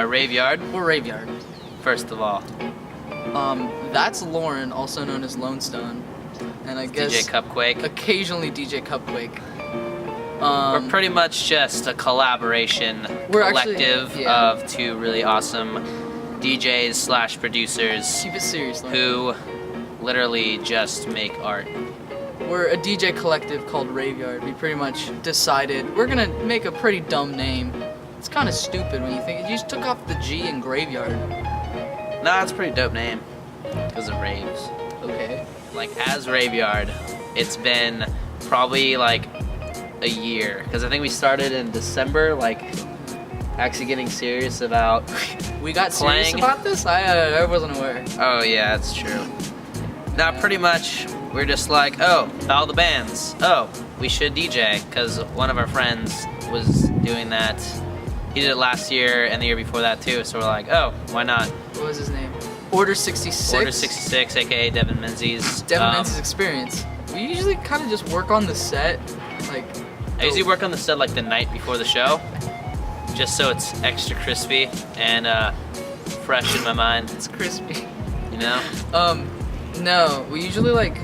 Raveyard. We're Raveyard. First of all, That's Loren, also known as Lone Stone, and I guess DJ Cupquake. occasionally DJ Cupquake. We're pretty much just a collaboration collective of two really awesome DJs slash producers Keep it serious, Loren. who literally just make art. We're a DJ collective called Raveyard. We pretty much decided we're gonna make a pretty dumb name. It's kind of stupid when you think you just took off the G in graveyard. Nah, it's a pretty dope name because of raves. Okay. Like as Raveyard, it's been probably like a year because I think we started in December, like actually getting serious about We got playing. serious about this? I wasn't aware. Oh yeah, that's true. Now pretty much we're just like, oh, all the bands. Oh, we should DJ because one of our friends was doing that. He did it last year and the year before that too. So we're like, oh, why not? What was his name? Order 66. Order 66, aka Devin Menzies. Devin Menzies Experience. We usually kind of just work on the set, like. I usually work on the set like the night before the show, just so it's extra crispy and fresh in my mind. It's crispy. You know? No, we usually like.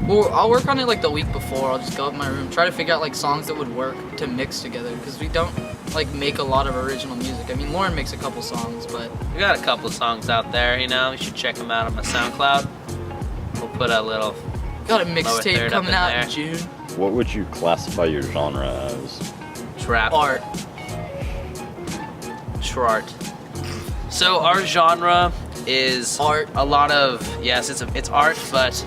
Well, I'll work on it like the week before. I'll just go up in my room, try to figure out like songs that would work to mix together, because we don't like make a lot of original music. I mean, Loren makes a couple songs, but We got a couple of songs out there, you know. You should check them out on my SoundCloud. We'll put a little. got a Lower mixtape third up coming in out there. in June. What would you classify your genre as? Trap. Art. Trart. So our genre is Art. a lot of it's art, but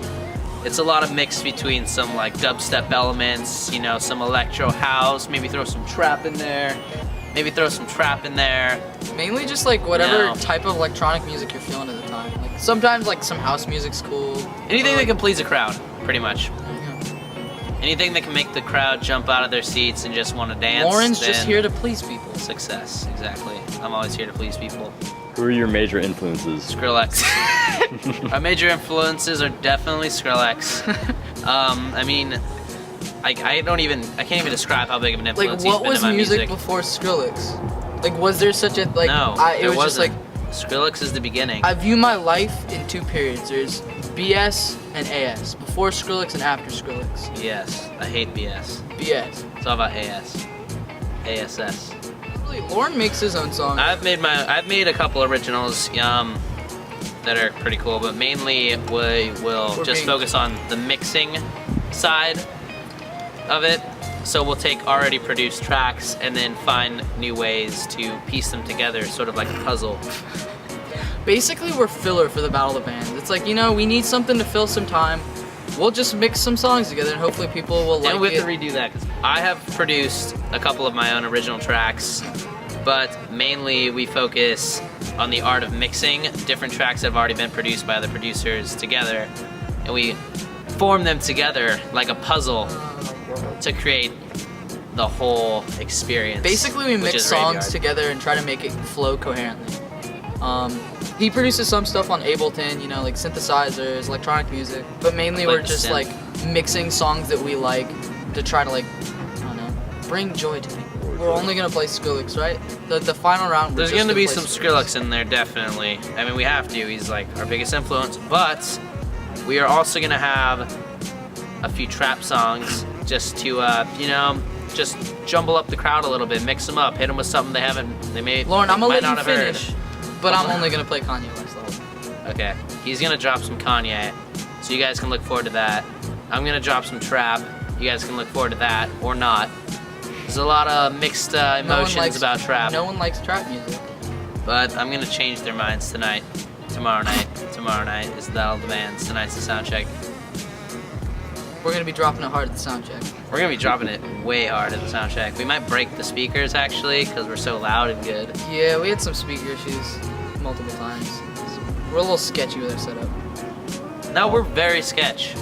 it's a lot of mix between some like dubstep elements, you know, some electro house, maybe throw some trap in there, Mainly just like whatever No. type of electronic music you're feeling at the time. Like sometimes like some house music's cool. anything Or, that can please a crowd, pretty much. Yeah. Anything that can make the crowd jump out of their seats and just want to dance. Loren's just then here to please people. Success, exactly. I'm always here to please people. Who are your major influences? Skrillex. Our major influences are definitely Skrillex. I mean, I can't even describe how big of an Like influence he's what been was in my music before Skrillex? Like was there such a like? No, it there was just like wasn't. Skrillex is the beginning. I view my life in two periods. There's BS and AS. Before Skrillex and after Skrillex. Yes, I hate BS. BS. It's all about AS. ASS. Really, Loren makes his own songs. I've made a couple originals that are pretty cool, but mainly we will just focus on the mixing side of it. So we'll take already produced tracks and then find new ways to piece them together, sort of like a puzzle. Basically, we're filler for the Battle of the Bands. It's like, you know, we need something to fill some time. We'll just mix some songs together and hopefully people will like And we it. have to redo that because I have produced a couple of my own original tracks, but mainly we focus on the art of mixing different tracks that have already been produced by other producers together, and we form them together like a puzzle to create the whole experience. Basically, we which mix is songs Raveyard. together and try to make it flow coherently. He produces some stuff on Ableton, you know, like synthesizers, electronic music, but mainly Like we're the just synth. like mixing songs that we like to try to like, I don't know, bring joy to people. We're only gonna play Skrillex, right? The final round. There's gonna be some Skrillex in there, definitely. I mean, we have to. He's like our biggest influence, but we are also gonna have a few trap songs just to, you know, just jumble up the crowd a little bit, mix them up, hit them with something they may Loren, I'm gonna might let you not have heard. finish, but I'm only gonna play Kanye West though. Okay, he's gonna drop some Kanye, so you guys can look forward to that. I'm gonna drop some trap. You guys can look forward to that or not. There's a lot of mixed emotions about trap, No one likes trap music. but I'm gonna change their minds tonight. Tomorrow night is the Battle of the Bands. Tonight's the sound check. We're gonna be dropping it hard at the sound check. We're gonna be dropping it way hard at the sound check. We might break the speakers actually, because we're so loud and good. Yeah, we had some speaker issues multiple times. We're a little sketchy with our setup. No, we're very sketch.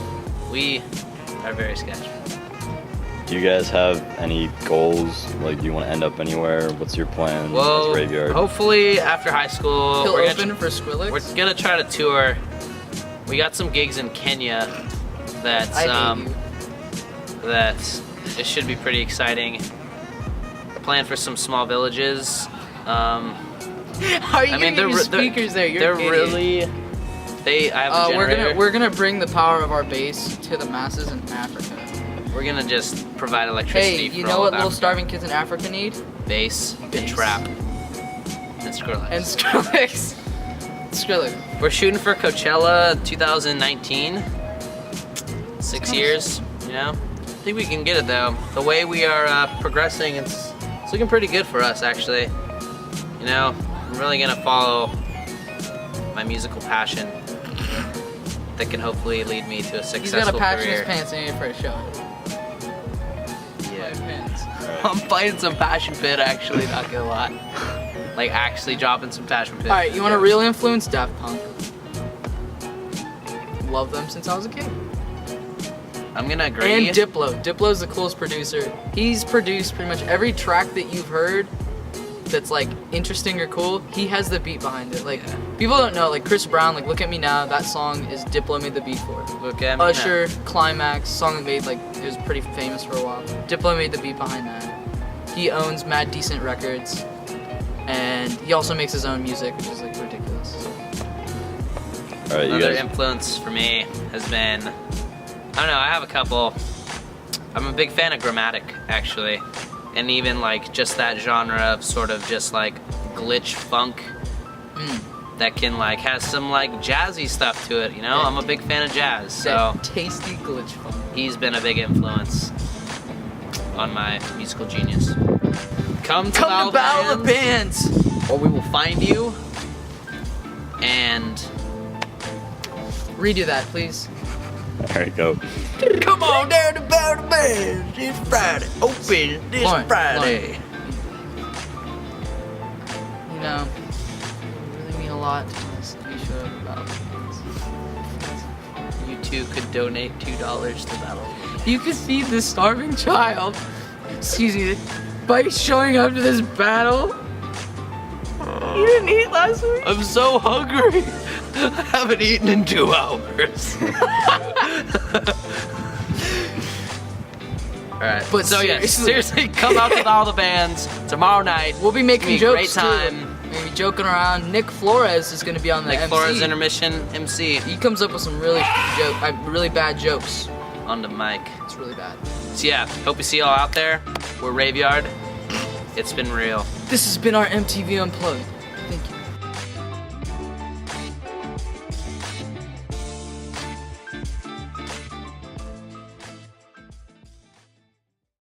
We are very sketch. Do you guys have any goals? Like, do you want to end up anywhere? What's your plan Well, as Raveyard? hopefully after high school, He'll we're open gonna, for Skrillex. we're gonna try to tour. We got some gigs in Kenya that's I hate you. that it should be pretty exciting. Plan for some small villages How are you I mean, gonna use speakers there? You're they're an idiot. really. I have a generator. We're gonna bring the power of our bass to the masses in Africa. We're gonna just provide electricity. Hey, you for know all what of little Africa. starving kids in Africa need? Bass and Bass. trap and Skrillex. And Skrillex. Skrillex. We're shooting for Coachella 2019. 6 years, you know. I think we can get it though. The way we are progressing, it's looking pretty good for us actually. You know, I'm really gonna follow my musical passion that can hopefully lead me to a successful He's got a patch in career. his pants and he ain't afraid to show it. Yeah. I'm fighting some passion pit actually, not gonna lie. Like actually dropping some passion pit. Alright, you want a real influence? Daft Punk. Love them since I was a kid. I'm gonna agree. And Diplo. Diplo's the coolest producer. He's produced pretty much every track that you've heard that's like interesting or cool. He has the beat behind it. Like people don't know, like Chris Brown, like Look at Me Now, that song is Diplo made the beat for. Look at me Usher, Climax, song that made like it was pretty famous for a while. Diplo made the beat behind that. He owns Mad Decent Records, and he also makes his own music, which is like ridiculous. All right, you Another guys. influence for me has been, I don't know, I have a couple. I'm a big fan of Grammatic, actually. And even like just that genre of sort of just like glitch funk that can like has some like jazzy stuff to it, you know? I'm a big fan of jazz, so That tasty glitch funk. he's been a big influence on my musical genius. Come to Battle of Bands, or we will find you and Redo that, please. All right, go. come on down to Battle of Bands. It's Friday. Open this Lauren, Friday. You know, it really mean a lot to us if you showed up at Battle of Bands. You too could donate $2 to Battle. You could feed this starving child, excuse me, by showing up to this battle. You didn't eat last week? I'm so hungry. I haven't eaten in 2 hours. Alright, But so yeah, seriously. seriously, come out to all the bands tomorrow night. We'll be making It's gonna be a jokes great time. too. We're gonna be joking around. Nick Flores is gonna be on the Nick MC. Flores intermission MC He comes up with some really bad jokes. on the mic. It's really bad. So yeah, hope we see y'all out there. We're Raveyard. It's been real. This has been our MTV Unplugged.